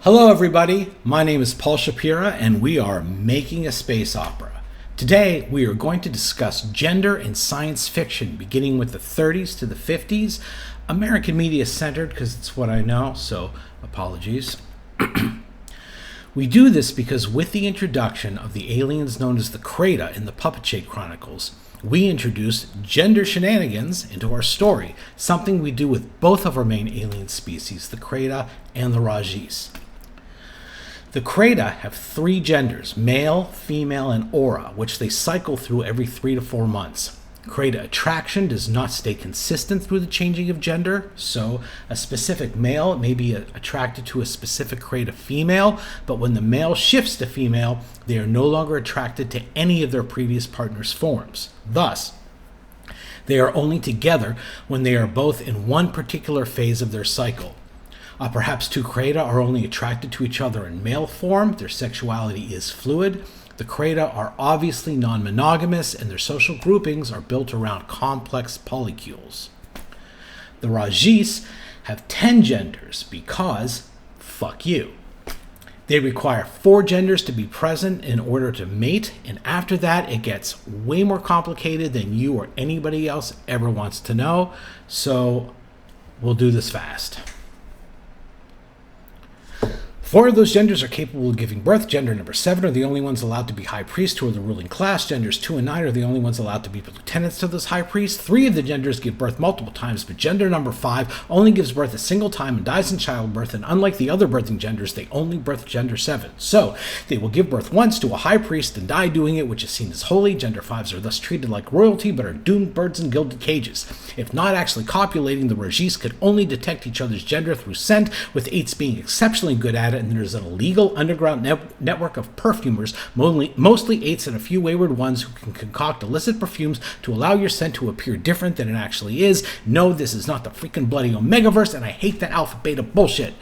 Hello everybody, my name is Paul Shapira and we are making a space opera. Today we are going to discuss gender in science fiction beginning with the 30s to the 50s, American media centered because it's what I know, so apologies. We do this because with the introduction of the aliens known as the Krayt in the Puppet Chronicles, we introduce gender shenanigans into our story, something we do with both of our main alien species, the Krayt and the Rajis. The Krayt have three genders, male, female, and aura, which they cycle through every 3 to 4 months. Krayt attraction does not stay consistent through the changing of gender, so a specific male may be attracted to a specific Krayt female, but when the male shifts to female, they are no longer attracted to any of their previous partner's forms. Thus, they are only together when they are both in one particular phase of their cycle. Perhaps two Krayt are only attracted to each other in male form. Their sexuality is fluid. The Krayt are obviously non-monogamous, and their social groupings are built around complex polycules. The Rajis have 10 genders because, fuck you. They require 4 genders to be present in order to mate, and after that it gets way more complicated than you or anybody else ever wants to know, so we'll do this fast. 4 of those genders are capable of giving birth. Gender number 7 are the only ones allowed to be high priests, who are the ruling class. Genders 2 and 9 are the only ones allowed to be lieutenants to those high priests. 3 of the genders give birth multiple times, but gender number 5 only gives birth a single time and dies in childbirth, and unlike the other birthing genders, they only birth gender 7. So, they will give birth once to a high priest and die doing it, which is seen as holy. Gender 5s are thus treated like royalty, but are doomed birds in gilded cages. If not actually copulating, the Rajis could only detect each other's gender through scent, with 8s being exceptionally good at it, and there's an illegal underground network of perfumers, mostly 8s and a few wayward ones, who can concoct illicit perfumes to allow your scent to appear different than it actually is. No, this is not the freaking bloody Omegaverse, and I hate that alpha beta bullshit.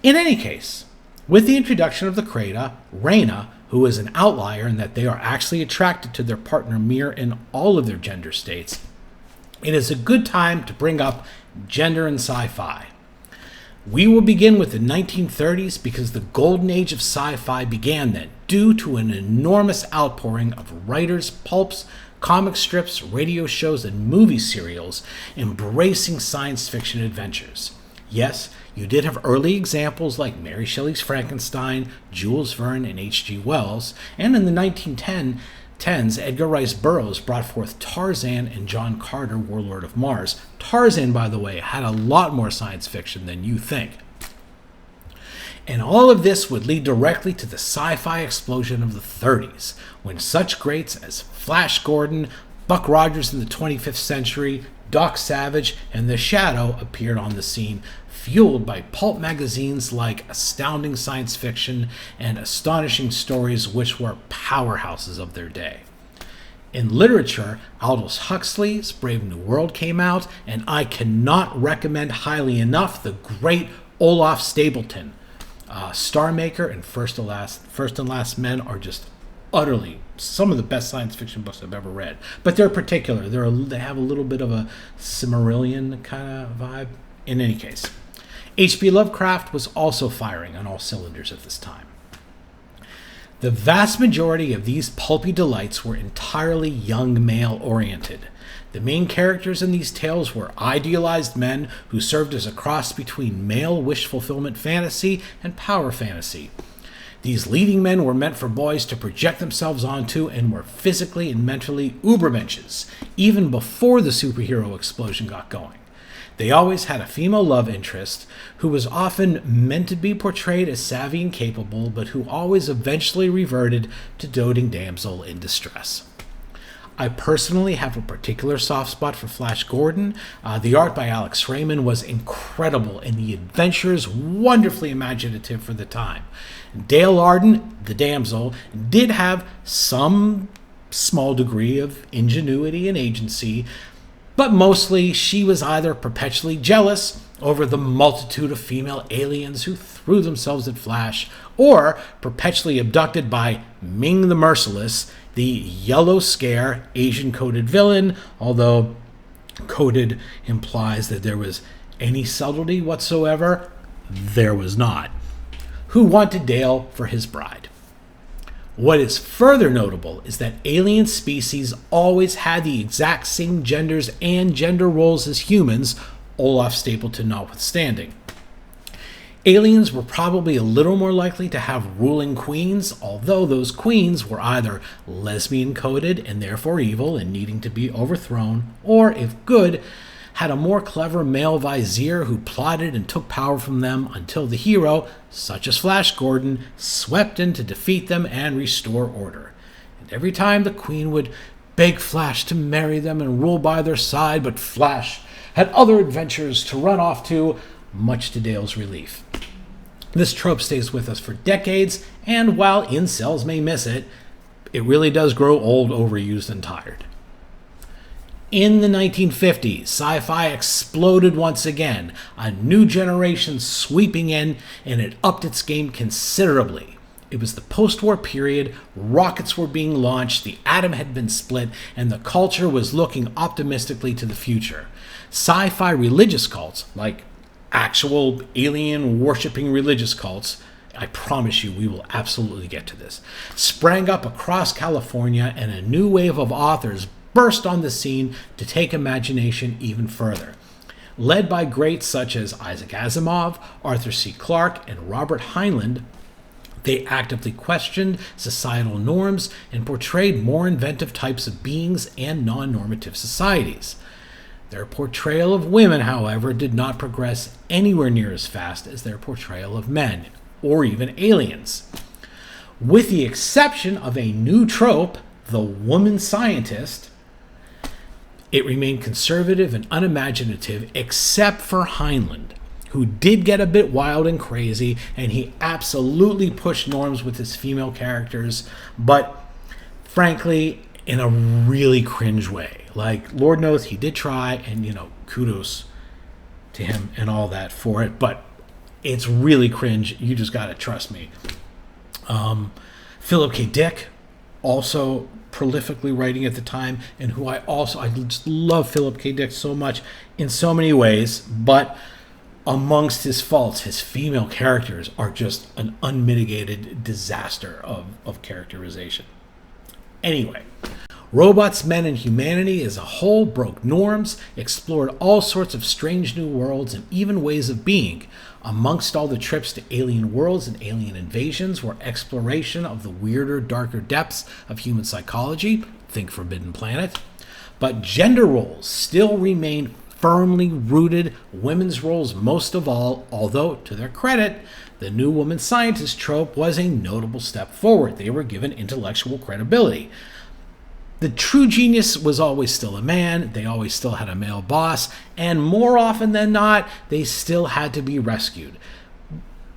In any case, with the introduction of the Krayt, Rayna, who is an outlier in that they are actually attracted to their partner Mir in all of their gender states, it is a good time to bring up gender in sci-fi. We will begin with the 1930s because the golden age of sci-fi began then, due to an enormous outpouring of writers, pulps, comic strips, radio shows, and movie serials embracing science fiction adventures. Yes, you did have early examples like Mary Shelley's Frankenstein, Jules Verne, and H.G. Wells, and in the 1910s, Edgar Rice Burroughs brought forth Tarzan and John Carter, Warlord of Mars. Tarzan, by the way, had a lot more science fiction than you think. And all of this would lead directly to the sci-fi explosion of the 30s, when such greats as Flash Gordon, Buck Rogers in the 25th Century, Doc Savage, and The Shadow appeared on the scene, fueled by pulp magazines like Astounding Science Fiction and Astonishing Stories, which were powerhouses of their day. In literature, Aldous Huxley's Brave New World came out, and I cannot recommend highly enough the great Olaf Stapledon. Star Maker and First and Last Men are just utterly some of the best science fiction books I've ever read. But they're particular. They have a little bit of a Silmarillion kind of vibe. In any case, H.P. Lovecraft was also firing on all cylinders at this time. The vast majority of these pulpy delights were entirely young male-oriented. The main characters in these tales were idealized men who served as a cross between male wish-fulfillment fantasy and power fantasy. These leading men were meant for boys to project themselves onto and were physically and mentally ubermenches, even before the superhero explosion got going. They always had a female love interest who was often meant to be portrayed as savvy and capable, but who always eventually reverted to doting damsel in distress. I personally have a particular soft spot for Flash Gordon. The art by Alex Raymond was incredible, and the adventures wonderfully imaginative for the time. Dale Arden, the damsel, did have some small degree of ingenuity and agency, but mostly she was either perpetually jealous over the multitude of female aliens who threw themselves at Flash, or perpetually abducted by Ming the Merciless, the Yellow Scare Asian-coded villain, although coded implies that there was Any subtlety whatsoever? There was not. Who wanted Dale for his bride? What is further notable is that alien species always had the exact same genders and gender roles as humans, Olaf Stapleton notwithstanding. Aliens were probably a little more likely to have ruling queens, although those queens were either lesbian coded and therefore evil and needing to be overthrown, or, if good, had a more clever male vizier who plotted and took power from them until the hero, such as Flash Gordon, swept in to defeat them and restore order. And every time the queen would beg Flash to marry them and rule by their side, but Flash had other adventures to run off to, much to Dale's relief. This trope stays with us for decades, and while incels may miss it, it really does grow old, overused, and tired. In the 1950s, sci-fi exploded once again, a new generation sweeping in, and it upped its game considerably. It was the post-war period, rockets were being launched, the atom had been split, and the culture was looking optimistically to the future. Sci-fi religious cults, like actual alien-worshipping religious cults, I promise you we will absolutely get to this, sprang up across California, and a new wave of authors burst on the scene to take imagination even further. Led by greats such as Isaac Asimov, Arthur C. Clarke, and Robert Heinlein, they actively questioned societal norms and portrayed more inventive types of beings and non-normative societies. Their portrayal of women, however, did not progress anywhere near as fast as their portrayal of men, or even aliens. With the exception of a new trope, the woman scientist, it remained conservative and unimaginative, except for Heinlein, who did get a bit wild and crazy, and he absolutely pushed norms with his female characters, but frankly, in a really cringe way. Like, Lord knows he did try, and, kudos to him and all that for it, but it's really cringe. You just gotta trust me. Philip K. Dick, also prolifically writing at the time, and who I just love Philip K. Dick so much in so many ways, but amongst his faults, his female characters are just an unmitigated disaster of characterization. Anyway, Robots, Men, and Humanity as a whole broke norms, explored all sorts of strange new worlds and even ways of being. Amongst all the trips to alien worlds and alien invasions were exploration of the weirder, darker depths of human psychology, think Forbidden Planet. But gender roles still remained firmly rooted, women's roles most of all, although, to their credit, the new woman scientist trope was a notable step forward. They were given intellectual credibility. The true genius was always still a man, they always still had a male boss, and more often than not, they still had to be rescued.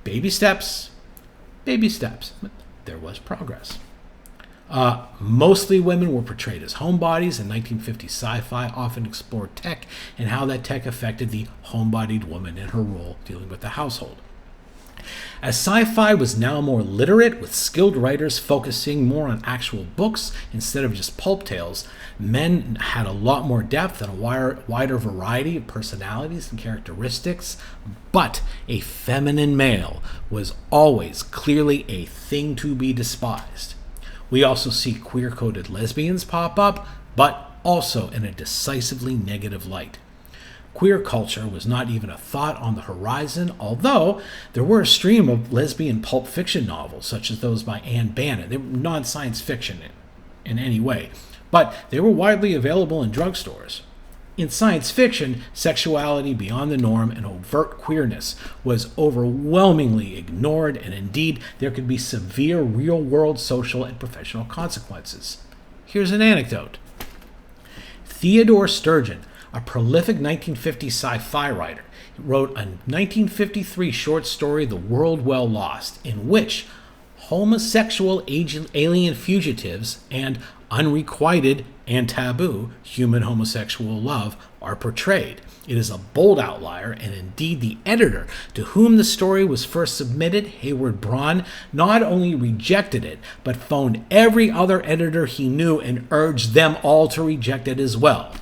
Baby steps, but there was progress. Mostly women were portrayed as homebodies, and 1950s sci-fi often explored tech and how that tech affected the homebodied woman and her role dealing with the household. As sci-fi was now more literate, with skilled writers focusing more on actual books instead of just pulp tales, men had a lot more depth and a wider variety of personalities and characteristics, but a feminine male was always clearly a thing to be despised. We also see queer-coded lesbians pop up, but also in a decisively negative light. Queer culture was not even a thought on the horizon, although there were a stream of lesbian pulp fiction novels, such as those by Anne Bannon. They were non-science fiction in any way, but they were widely available in drugstores. In science fiction, sexuality beyond the norm and overt queerness was overwhelmingly ignored, and indeed, there could be severe real-world social and professional consequences. Here's an anecdote. Theodore Sturgeon, a prolific 1950s sci-fi writer, wrote a 1953 short story, The World Well Lost, in which homosexual alien fugitives and unrequited and taboo human homosexual love are portrayed. It is a bold outlier, and indeed the editor to whom the story was first submitted, Hayward Braun, not only rejected it, but phoned every other editor he knew and urged them all to reject it as well.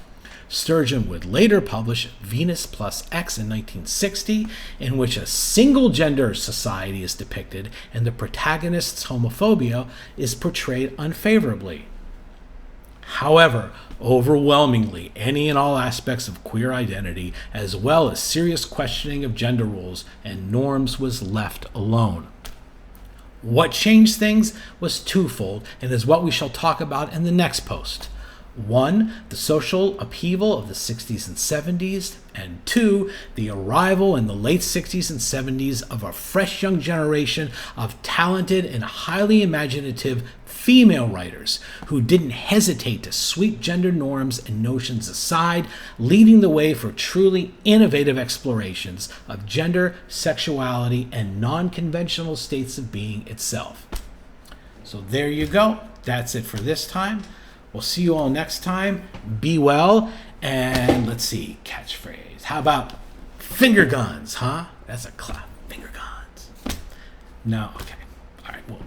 Sturgeon would later publish Venus Plus X in 1960, in which a single-gender society is depicted and the protagonist's homophobia is portrayed unfavorably. However, overwhelmingly, any and all aspects of queer identity, as well as serious questioning of gender roles and norms, was left alone. What changed things was twofold, and is what we shall talk about in the next post. 1, the social upheaval of the 60s and 70s, and 2, the arrival in the late 60s and 70s of a fresh young generation of talented and highly imaginative female writers who didn't hesitate to sweep gender norms and notions aside, leading the way for truly innovative explorations of gender, sexuality, and non-conventional states of being itself. So there you go. That's it for this time. We'll see you all next time. Be well. And let's see, catchphrase. How about finger guns, huh? That's a clap. Finger guns. No, okay. All right, well.